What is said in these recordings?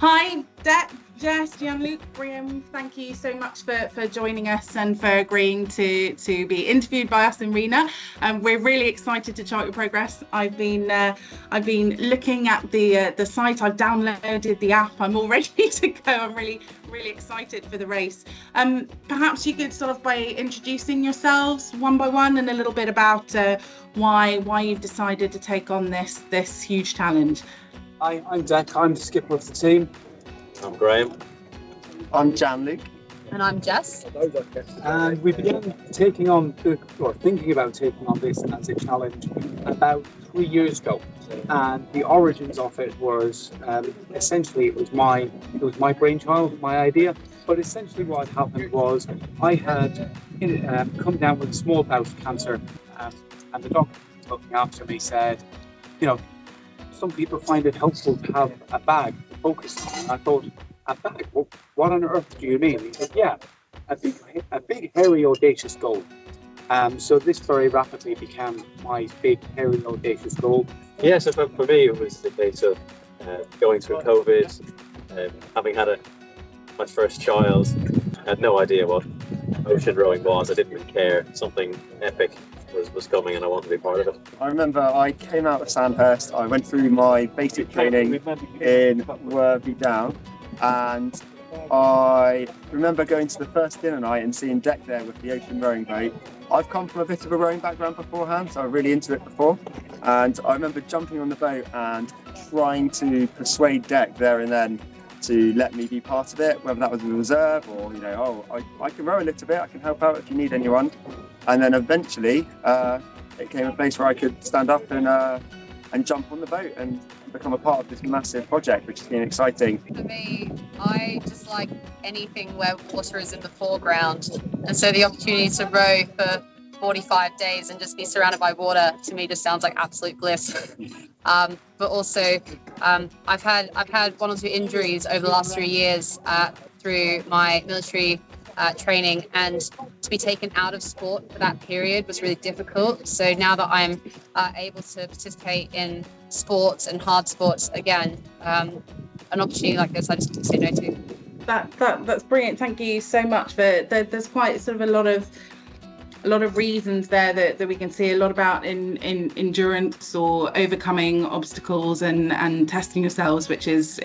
Hi, Jess, Gianluca, Graham, thank you so much for joining us and for agreeing to be interviewed by us in RINA. We're really excited to chart your progress. I've been looking at the site. I've downloaded the app. I'm all ready to go. I'm really excited for the race. Perhaps you could start off by introducing yourselves one by one and a little bit about why you've decided to take on this huge challenge. Hi, I'm Jack. I'm the skipper of the team. I'm Graham. I'm Gianluca. And I'm Jess. And we began thinking about taking on this as a challenge about 3 years ago. And the origins of it was essentially it was my brainchild, my idea. But essentially what happened was I had come down with a small bout of cancer, and the doctor looking after me said, some people find it helpful to have a bag to focus on. And I thought, a bag? What on earth do you mean? He said, yeah, a big, hairy, audacious goal. So this very rapidly became my big, hairy, audacious goal. Yeah, so for me, it was the case of going through COVID, having had my first child. I had no idea what ocean rowing was. I didn't really care. Something epic was coming and I wanted to be part of it. I remember I came out of Sandhurst, I went through my basic training in Worthy Down, and I remember going to the first dinner night and seeing Deck there with the ocean rowing boat. I've come from a bit of a rowing background beforehand, so I'm really into it before, and I remember jumping on the boat and trying to persuade Deck there and then to let me be part of it, whether that was a reserve or, I can row a little bit, I can help out if you need anyone. And then eventually it came a place where I could stand up and jump on the boat and become a part of this massive project, which has been exciting. For me, I just like anything where water is in the foreground. And so the opportunity to row for 45 days and just be surrounded by water, to me, just sounds like absolute bliss. But also, I've had one or two injuries over the last 3 years through my military training, and to be taken out of sport for that period was really difficult. So now that I'm able to participate in sports and hard sports again, an opportunity like this, I just couldn't say no to. That's brilliant. Thank you so much for there's quite sort of a lot of reasons there that we can see a lot about in endurance or overcoming obstacles and testing yourselves, which is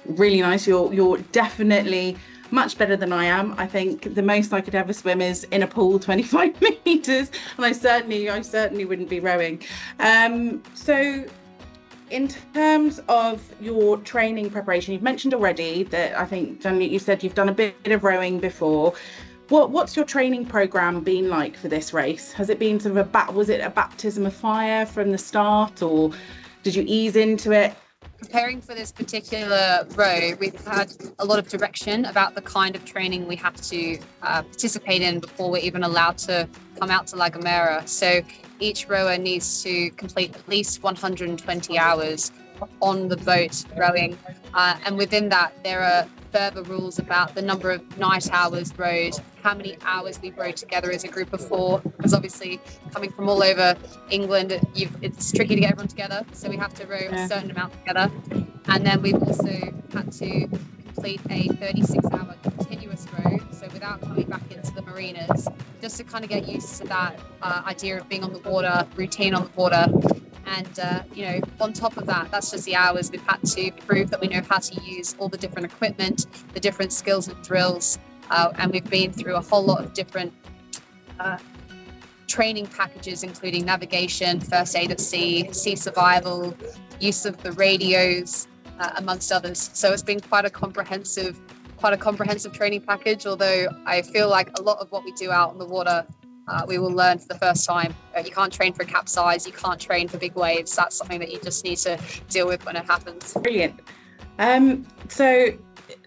really nice. You're definitely much better than I am. I think the most I could ever swim is in a pool 25 meters, and I certainly wouldn't be rowing. So in terms of your training preparation, you've mentioned already that I think, Jenny, you said you've done a bit of rowing before. What's your training program been like for this race? Has it been sort of was it a baptism of fire from the start, or did you ease into it? Preparing for this particular row, we've had a lot of direction about the kind of training we have to participate in before we're even allowed to come out to La Gomera. So each rower needs to complete at least 120 hours on the boat rowing. And within that, there are further rules about the number of night hours rowed, how many hours we row together as a group of four, because obviously coming from all over England, it's tricky to get everyone together, so we have to row a certain amount together. And then we've also had to complete a 36-hour continuous row, so without coming back into the marinas, just to kind of get used to that idea of being on the water, routine on the water. And, on top of that, that's just the hours. We've had to prove that we know how to use all the different equipment, the different skills and drills. And we've been through a whole lot of different training packages, including navigation, first aid at sea, sea survival, use of the radios, amongst others. So it's been quite a comprehensive training package, although I feel like a lot of what we do out on the water we will learn for the first time. You can't train for capsize, you can't train for big waves. That's something that you just need to deal with when it happens. Brilliant. So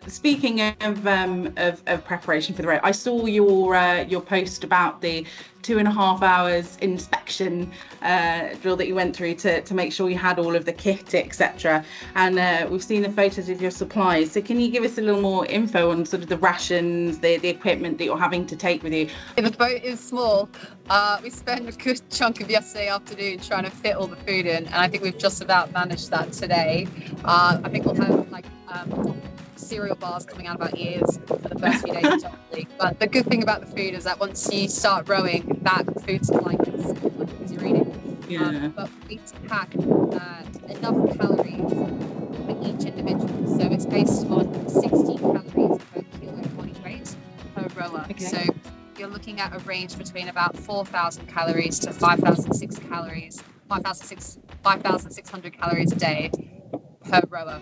speaking of preparation for the race, I saw your post about the 2.5 hours inspection drill that you went through to make sure you had all of the kit, etc. And we've seen the photos of your supplies. So can you give us a little more info on sort of the rations, the equipment that you're having to take with you? The boat is small. We spent a good chunk of yesterday afternoon trying to fit all the food in, and I think we've just about managed that today. I think we'll have cereal bars coming out of our ears for the first few days, probably. But the good thing about the food is that once you start rowing, that food supply gets smaller because you're eating. Yeah. But we need to pack enough calories for each individual. So it's based on 16 calories per kilo body weight per rower. Okay. So you're looking at a range between about 4,000 calories to 5,600 calories a day per rower.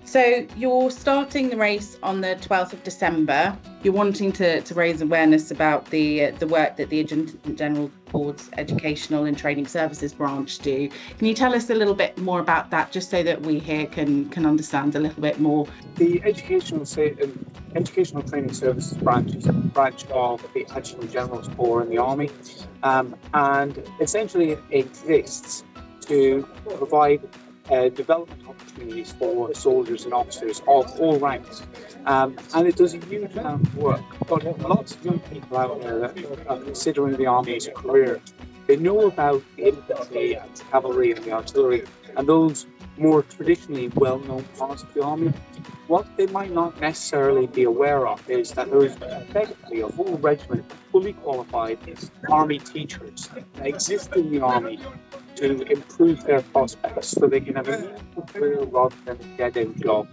So you're starting the race on the 12th of December. You're wanting to raise awareness about the work that the Adjutant General Board's Educational and Training Services branch do. Can you tell us a little bit more about that, just so that we here can understand a little bit more? The Educational Training Services branch is a branch of the Adjutant General's Corps in the Army, and essentially it exists to provide development opportunities for soldiers and officers of all ranks. And it does a huge amount of work. But lots of young people out there that are considering the Army as a career, they know about the infantry and the cavalry and the artillery and those more traditionally well-known parts of the Army. What they might not necessarily be aware of is that there is effectively a whole regiment of fully qualified Army teachers that exist in the Army to improve their prospects so they can have a meaningful career rather than a dead-end job.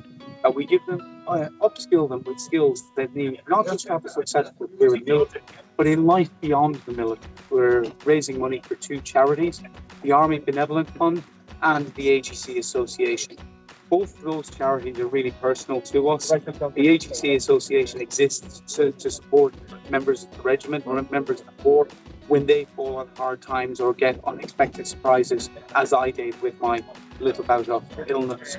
We give them, upskill them with skills that they need not just to have a successful career in the military, but in life beyond the military. We're raising money for two charities, the Army Benevolent Fund and the AGC Association. Both of those charities are really personal to us. The AGC Association exists to support members of the regiment or members of the Corps when they fall on hard times or get unexpected surprises, as I did with my little bout of illness.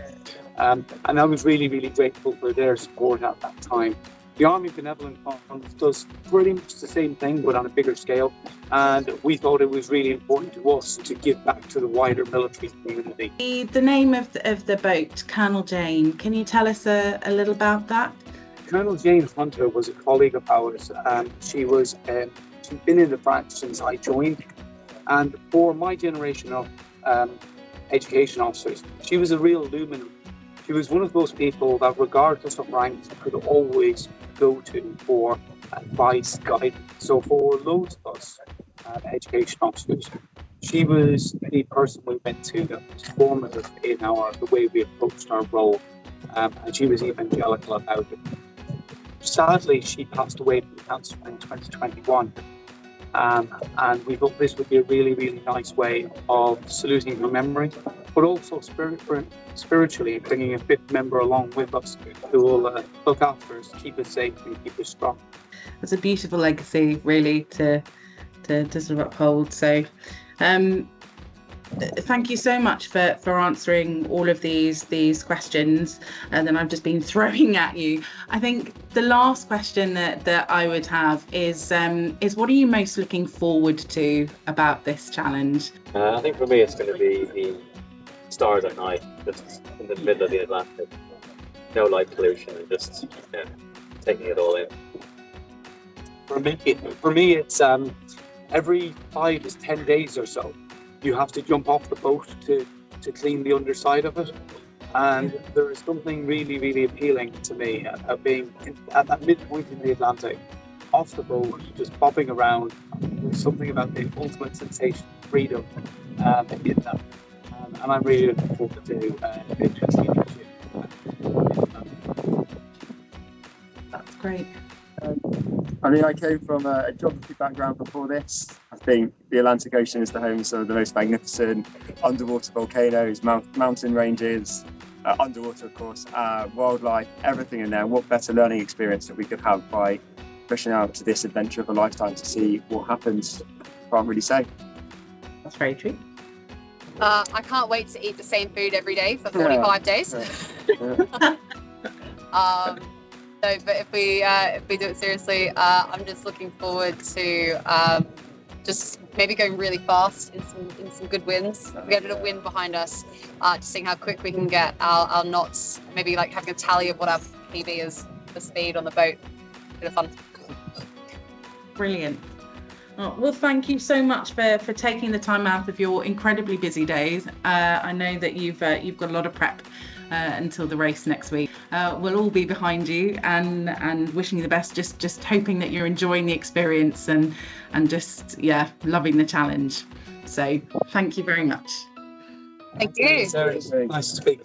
And I was really, really grateful for their support at that time. The Army Benevolent Fund does pretty much the same thing, but on a bigger scale. And we thought it was really important to us to give back to the wider military community. The name of the boat, Colonel Jane, can you tell us a little about that? Colonel Jane Hunter was a colleague of ours, and she'd been in the branch since I joined. And for my generation of education officers, she was a real luminary. She was one of those people that, regardless of rank, could always go to for advice, guidance. So for loads of us education officers, she was the person we went to that was formative in the way we approached our role, and she was evangelical about it. Sadly, she passed away from cancer in 2021. And we thought this would be a really, really nice way of saluting her memory, but also spiritually bringing a fifth member along with us who will look after us, keep us safe and keep us strong. It's a beautiful legacy, really, to sort of uphold. So thank you so much for answering all of these questions and then I've just been throwing at you. I think the last question that I would have is what are you most looking forward to about this challenge? I think for me it's going to be the stars at night, just in the middle of the Atlantic. No light pollution and just taking it all in. For me it's every 5 to 10 days or so. You have to jump off the boat to clean the underside of it. And there is something really, really appealing to me at being at that midpoint in the Atlantic, off the boat, just bobbing around. There's something about the ultimate sensation of freedom in that. And I'm really looking forward to That's great. I mean, I came from a geography background before this. I think the Atlantic Ocean is the home to the most magnificent underwater volcanoes, mountain ranges, underwater, of course, wildlife, everything in there. What better learning experience that we could have by pushing out to this adventure of a lifetime to see what happens? Can't really say. That's very true. I can't wait to eat the same food every day for 45 days. No, but if we do it seriously, I'm just looking forward to just maybe going really fast in some good winds. We get a wind behind us, just seeing how quick we can get our knots. Maybe like having a tally of what our PB is for speed on the boat. Bit of fun. Brilliant. Well, thank you so much for taking the time out of your incredibly busy days. I know that you've got a lot of prep until the race next week. We'll all be behind you and wishing you the best, just hoping that you're enjoying the experience and just loving the challenge. So thank you very much. Thank you. Nice to speak.